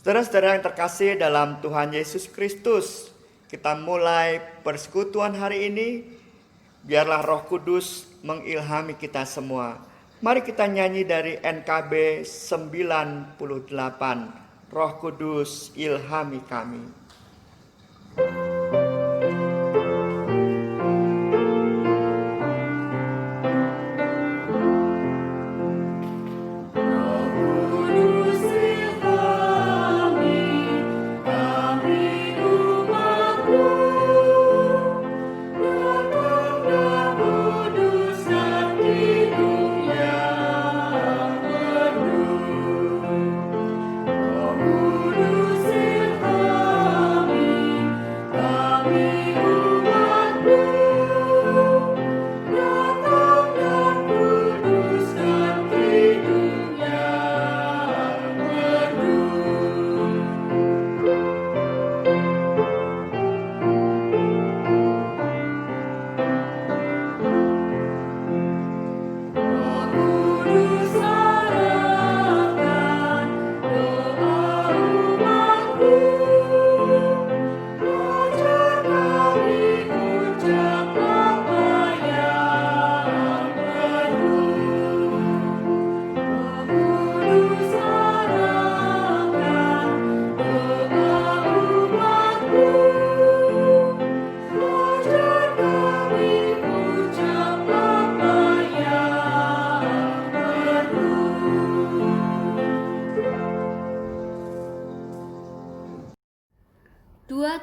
Saudara-saudara yang terkasih dalam Tuhan Yesus Kristus, kita mulai persekutuan hari ini. Biarlah Roh Kudus mengilhami kita semua. Mari kita nyanyi dari NKB 98. Roh Kudus ilhami kami.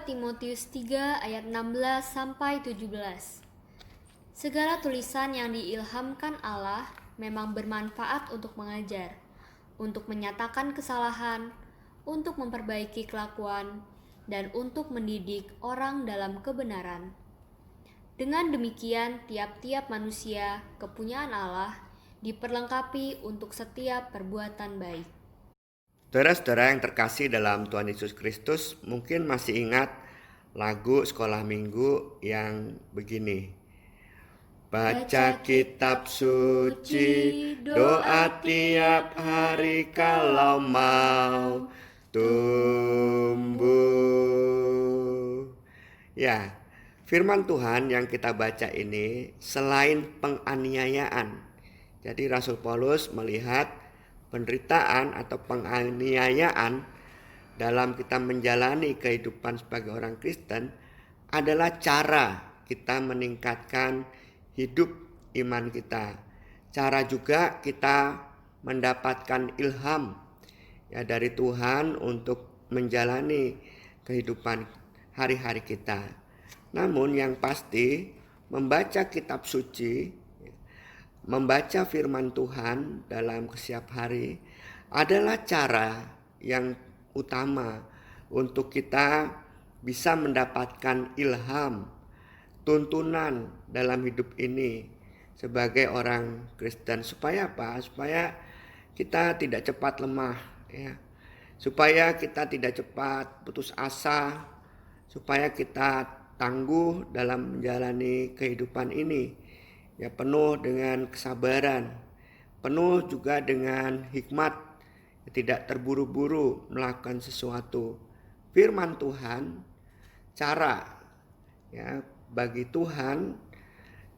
Timotius 3 ayat 16 sampai 17. Segala tulisan yang diilhamkan Allah memang bermanfaat untuk mengajar, untuk menyatakan kesalahan, untuk memperbaiki kelakuan, dan untuk mendidik orang dalam kebenaran. Dengan demikian, tiap-tiap manusia, kepunyaan Allah, diperlengkapi untuk setiap perbuatan baik. Saudara-saudara yang terkasih dalam Tuhan Yesus Kristus, mungkin masih ingat lagu sekolah minggu yang begini. Baca kitab suci, doa tiap hari kalau mau tumbuh. Ya, firman Tuhan yang kita baca ini selain penganiayaan. Jadi Rasul Paulus melihat penderitaan atau penganiayaan dalam kita menjalani kehidupan sebagai orang Kristen adalah cara kita meningkatkan hidup iman kita. Cara juga kita mendapatkan ilham ya dari Tuhan untuk menjalani kehidupan hari-hari kita. Namun yang pasti membaca kitab suci, membaca firman Tuhan dalam setiap hari adalah cara yang utama untuk kita bisa mendapatkan ilham, tuntunan dalam hidup ini sebagai orang Kristen. Supaya apa? Supaya kita tidak cepat lemah, ya. Supaya kita tidak cepat putus asa, supaya kita tangguh dalam menjalani kehidupan ini. Ya, penuh dengan kesabaran, penuh juga dengan hikmat, tidak terburu-buru melakukan sesuatu. Firman Tuhan, cara ya bagi Tuhan,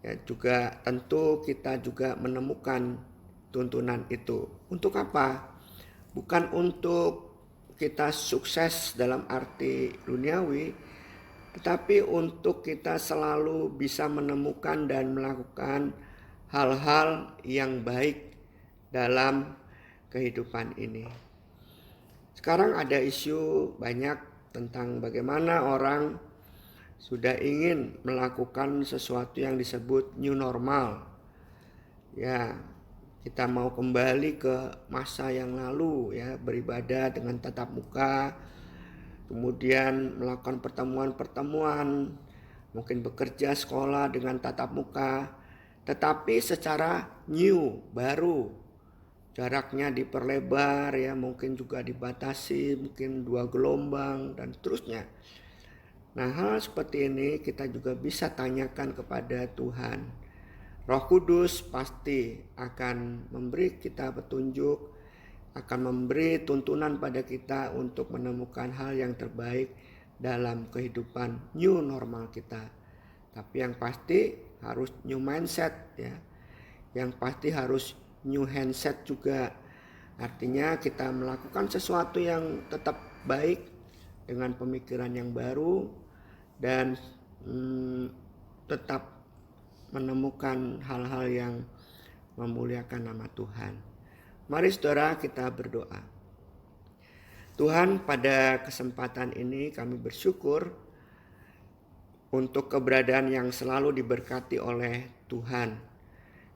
ya juga tentu kita juga menemukan tuntunan itu. Untuk apa? Bukan untuk kita sukses dalam arti duniawi, tetapi untuk kita selalu bisa menemukan dan melakukan hal-hal yang baik dalam kehidupan ini. Sekarang ada isu banyak tentang bagaimana orang sudah ingin melakukan sesuatu yang disebut new normal. Ya, kita mau kembali ke masa yang lalu, ya, beribadah dengan tatap muka, kemudian melakukan pertemuan-pertemuan, mungkin bekerja sekolah dengan tatap muka, tetapi secara new, baru. Jaraknya diperlebar, ya, mungkin juga dibatasi, mungkin 2 gelombang dan seterusnya. Nah, hal seperti ini kita juga bisa tanyakan kepada Tuhan. Roh Kudus pasti akan memberi kita petunjuk, akan memberi tuntunan pada kita untuk menemukan hal yang terbaik dalam kehidupan new normal kita. Tapi yang pasti harus new mindset ya. Yang pasti harus new handset juga. Artinya kita melakukan sesuatu yang tetap baik dengan pemikiran yang baru dan tetap menemukan hal-hal yang memuliakan nama Tuhan. Mari saudara kita berdoa. Tuhan, pada kesempatan ini kami bersyukur untuk keberadaan yang selalu diberkati oleh Tuhan.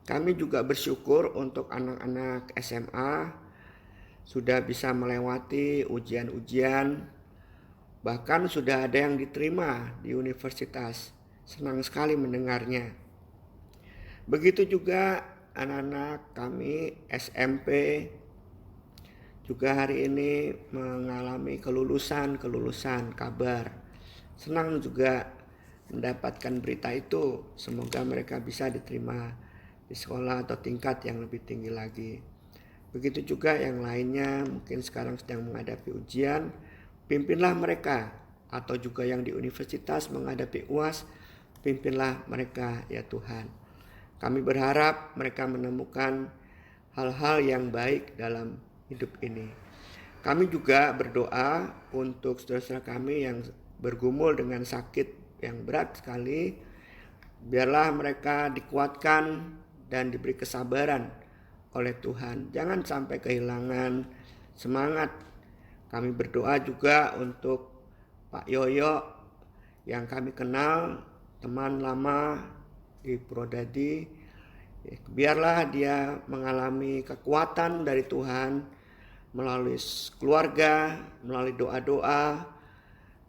Kami juga bersyukur untuk anak-anak SMA sudah bisa melewati ujian-ujian, bahkan sudah ada yang diterima di universitas. Senang sekali mendengarnya. Begitu juga anak-anak kami SMP juga hari ini mengalami kelulusan kabar. Senang juga mendapatkan berita itu. Semoga mereka bisa diterima di sekolah atau tingkat yang lebih tinggi lagi. Begitu juga yang lainnya mungkin sekarang sedang menghadapi ujian. Pimpinlah mereka, atau juga yang di universitas menghadapi UAS, pimpinlah mereka ya Tuhan. Kami berharap mereka menemukan hal-hal yang baik dalam hidup ini. Kami juga berdoa untuk saudara-saudara kami yang bergumul dengan sakit yang berat sekali. Biarlah mereka dikuatkan dan diberi kesabaran oleh Tuhan. Jangan sampai kehilangan semangat. Kami berdoa juga untuk Pak Yoyo yang kami kenal, teman lama di Prodadi. Biarlah dia mengalami kekuatan dari Tuhan melalui keluarga, melalui doa-doa,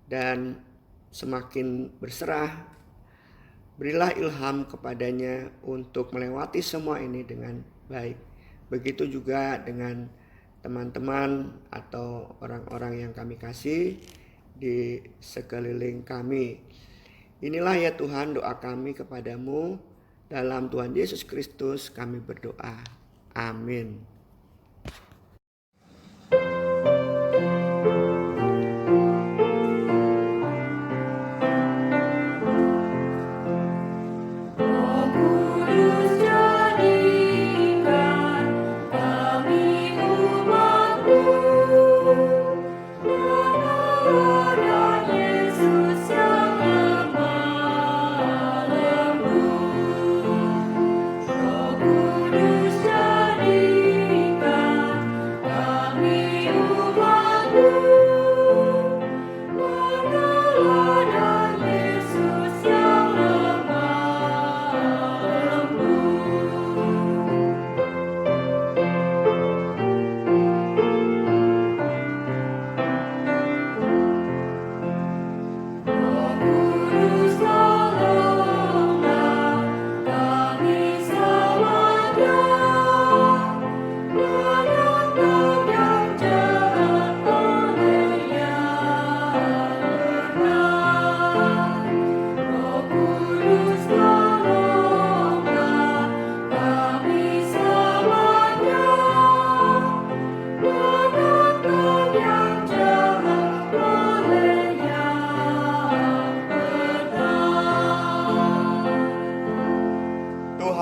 dan semakin berserah. Berilah ilham kepadanya untuk melewati semua ini dengan baik. Begitu juga dengan teman-teman atau orang-orang yang kami kasih di sekeliling kami. Inilah ya Tuhan doa kami kepadamu. Dalam Tuhan Yesus Kristus kami berdoa. Amin.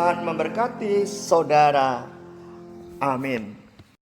Tuhan memberkati saudara. Amin.